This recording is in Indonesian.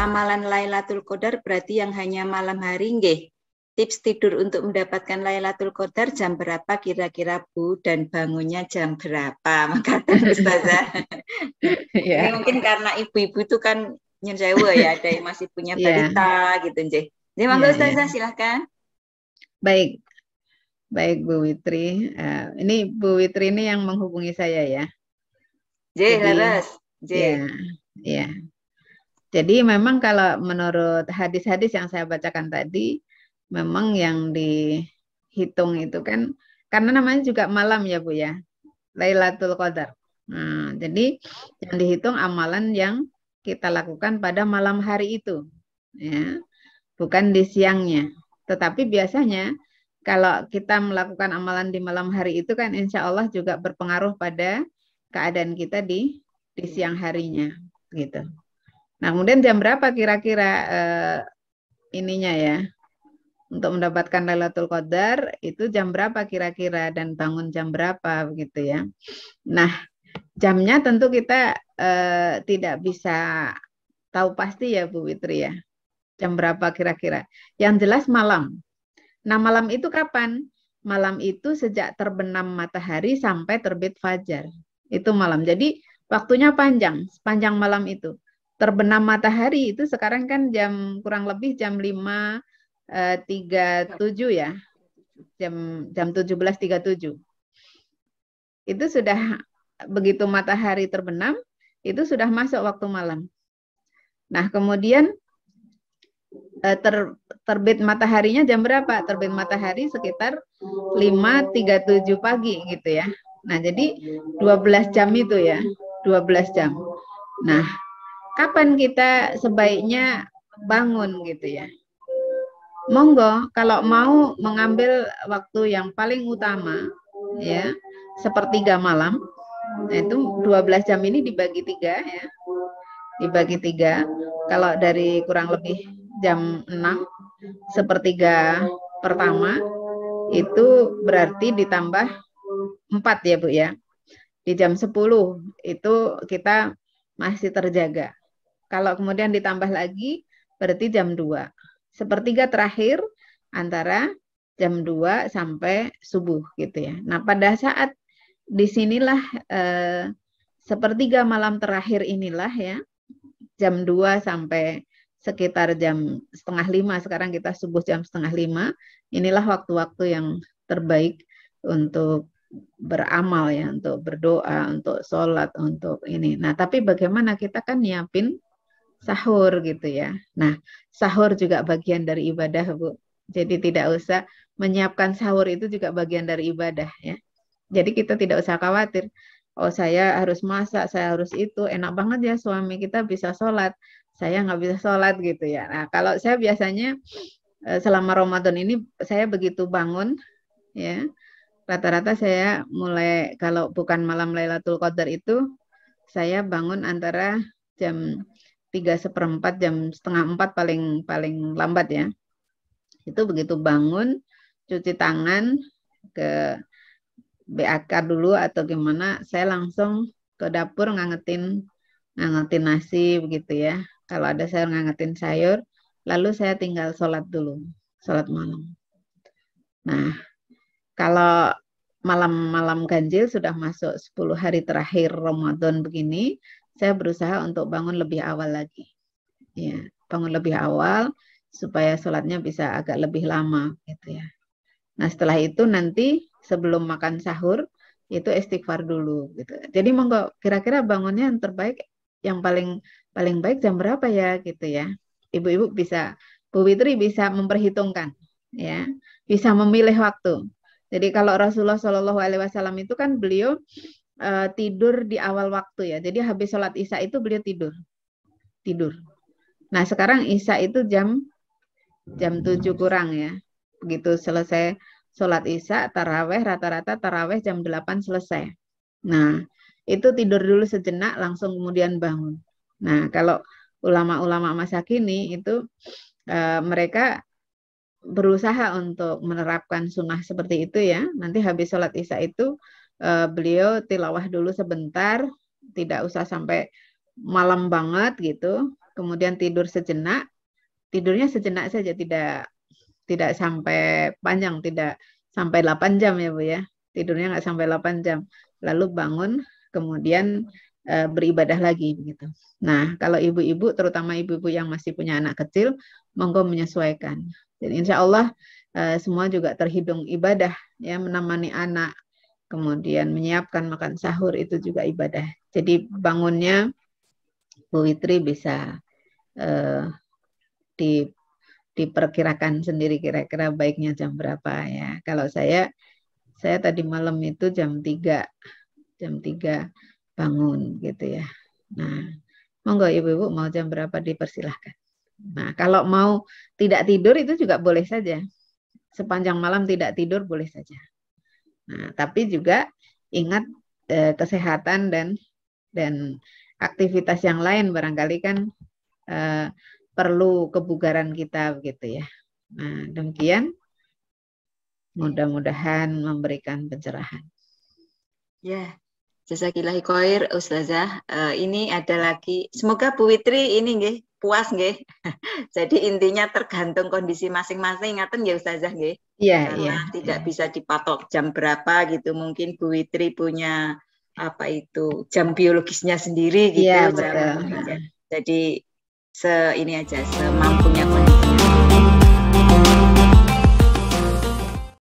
amalan Lailatul Qadar berarti yang hanya malam hari nggih. Tips tidur untuk mendapatkan Lailatul Qadar jam berapa kira-kira Bu, dan bangunnya jam berapa? Maka Ustazah. Ini mungkin karena ibu-ibu itu kan nyun sewu ya, ada yang masih punya balita gitu nggih. Jadi monggo Ustazah silahkan. Baik. Baik Bu Witri. Ini Bu Witri ini yang menghubungi saya ya. Laras. Ya. Jadi memang kalau menurut hadis-hadis yang saya bacakan tadi, memang yang dihitung itu kan, karena namanya juga malam ya Bu ya, Lailatul Qadar. Nah, jadi yang dihitung amalan yang kita lakukan pada malam hari itu, ya, bukan di siangnya. Tetapi biasanya kalau kita melakukan amalan di malam hari itu kan insya Allah juga berpengaruh pada keadaan kita di siang harinya, gitu. Nah, kemudian jam berapa kira-kira ininya ya, untuk mendapatkan Lailatul Qadar itu jam berapa kira-kira dan bangun jam berapa begitu ya. Nah, jamnya tentu kita tidak bisa tahu pasti ya Bu Witri ya, jam berapa kira-kira. Yang jelas malam. Nah, malam itu kapan? Malam itu sejak terbenam matahari sampai terbit fajar. Itu malam. Jadi waktunya panjang, sepanjang malam itu. Terbenam matahari itu sekarang kan kurang lebih jam 5.37 ya. Jam 17.37. Itu sudah begitu matahari terbenam, itu sudah masuk waktu malam. Nah, kemudian terbit mataharinya jam berapa? Terbit matahari sekitar 5.37 pagi gitu ya. Nah, jadi 12 jam itu ya, 12 jam. Nah, kapan kita sebaiknya bangun gitu ya? Monggo, kalau mau mengambil waktu yang paling utama ya, sepertiga malam, nah itu 12 jam ini dibagi 3 ya. Dibagi 3, kalau dari kurang lebih jam 6, sepertiga pertama, itu berarti ditambah 4 ya Bu ya. Di jam 10 itu kita masih terjaga. Kalau kemudian ditambah lagi, berarti jam 2. Sepertiga terakhir antara jam 2 sampai subuh gitu ya. Nah, pada saat disinilah sepertiga malam terakhir inilah ya, jam 2 sampai sekitar jam 4:30, sekarang kita subuh jam 4:30, inilah waktu-waktu yang terbaik untuk beramal ya, untuk berdoa, untuk sholat, untuk ini. Nah, tapi bagaimana kita kan nyiapin sahur gitu ya. Nah, sahur juga bagian dari ibadah, Bu. Jadi tidak usah menyiapkan sahur, itu juga bagian dari ibadah ya. Jadi kita tidak usah khawatir, oh saya harus masak, saya harus itu, enak banget ya suami kita bisa sholat, saya nggak bisa sholat gitu ya. Nah, kalau saya biasanya selama Ramadan ini saya begitu bangun ya, rata-rata saya mulai, kalau bukan malam Lailatul Qadar itu, saya bangun antara jam 3:15, jam 3:30 paling lambat ya. Itu begitu bangun, cuci tangan, ke BAK dulu atau gimana, saya langsung ke dapur ngangetin nasi begitu ya. Kalau ada sayur, ngangetin sayur, lalu saya tinggal sholat dulu, sholat malam. Nah, kalau malam-malam ganjil sudah masuk 10 hari terakhir Ramadan begini, saya berusaha untuk bangun lebih awal lagi. Ya, bangun lebih awal supaya sholatnya bisa agak lebih lama gitu ya. Nah, setelah itu nanti sebelum makan sahur itu istighfar dulu gitu. Jadi monggo, kira-kira bangunnya yang terbaik, yang paling baik jam berapa ya gitu ya. Ibu-ibu bisa, Bu Witri bisa memperhitungkan ya, bisa memilih waktu. Jadi kalau Rasulullah Shallallahu Alaihi Wasallam itu kan beliau tidur di awal waktu ya. Jadi habis sholat Isya itu beliau tidur. Nah, sekarang Isya itu jam 7 kurang ya. Begitu selesai sholat Isya, taraweh, rata-rata taraweh jam 8 selesai. Nah, itu tidur dulu sejenak, langsung kemudian bangun. Nah, kalau ulama-ulama masa kini itu mereka berusaha untuk menerapkan sunnah seperti itu ya. Nanti habis sholat Isya itu beliau tilawah dulu sebentar, tidak usah sampai malam banget gitu. kemudian tidur sejenak, tidurnya sejenak saja, tidak sampai panjang, tidak sampai 8 jam ya Bu ya. Tidurnya nggak sampai 8 jam. Lalu bangun, kemudian beribadah lagi begitu. Nah, kalau ibu-ibu, terutama ibu-ibu yang masih punya anak kecil, monggo menyesuaikan. Jadi insya Allah semua juga terhitung ibadah, ya, menemani anak, kemudian menyiapkan makan sahur itu juga ibadah. Jadi bangunnya Bu Witri bisa diperkirakan sendiri kira-kira baiknya jam berapa ya. Kalau saya tadi malam itu jam 3 bangun gitu ya. Nah, monggo ibu-ibu mau jam berapa dipersilahkan. Nah, kalau mau tidak tidur itu juga boleh saja. Sepanjang malam tidak tidur boleh saja. Nah, tapi juga ingat kesehatan dan aktivitas yang lain barangkali kan perlu kebugaran kita begitu ya. Nah, demikian mudah-mudahan memberikan pencerahan. Ya, jazakillahi khair Ustazah. Ini ada lagi, semoga Bu Witri ini nggih puas nggih. Jadi intinya tergantung kondisi masing-masing, ngaten nggih Ustazah nggih. Iya, Karena tidak bisa dipatok jam berapa gitu. Mungkin Bu Witri punya apa itu jam biologisnya sendiri gitu. Iya, betul. Betul. Jadi ini aja semampunya kondisinya.